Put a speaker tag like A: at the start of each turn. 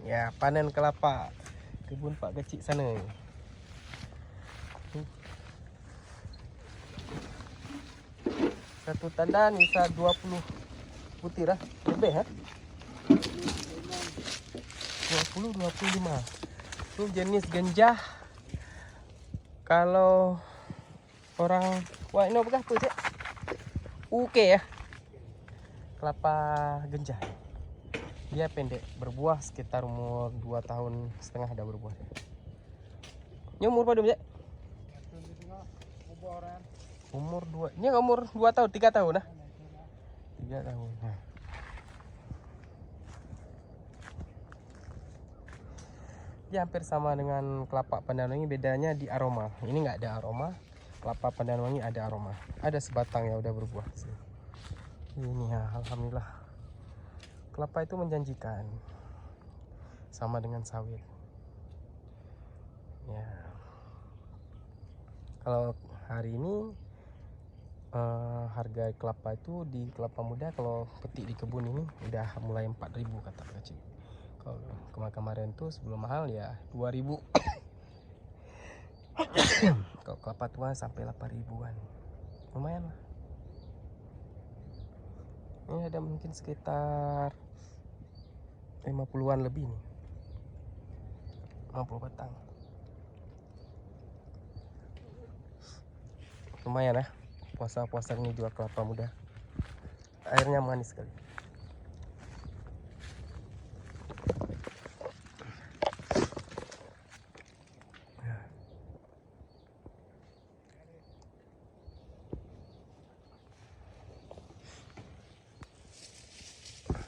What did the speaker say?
A: Ya, panen kelapa kebun Pak Kecik sana. Satu tandan bisa 20 butir lah, lebih ha? 25. Ini jenis genjah. Kalau orang wah ini apa sih? Oke ya. Kelapa genjah. Dia pendek, berbuah sekitar umur 2 tahun setengah ada berbuah. Ini umur berapa dia? Umur 2. Ini umur 2 tahun, 3 tahun nah. 3 tahun. Nah. Dia hampir sama dengan kelapa pandan wangi, bedanya di aroma. Ini nggak ada aroma. Kelapa pandan wangi ada aroma. Ada sebatang yang udah berbuah. Ini ya, alhamdulillah. Kelapa itu menjanjikan. Sama dengan sawit. Ya. Kalau hari ini harga kelapa itu di kelapa muda kalau petik di kebun ini udah mulai 4.000 kata kecil. Kalau kemarin tuh sebelum mahal ya 2.000. Kalau kelapa tua sampai 8.000-an. Lumayan lah. Ini ada mungkin sekitar 50-an lebih nih. 50 batang. Lumayan ya. Puasa-puasa ini jual kelapa muda. Airnya manis sekali.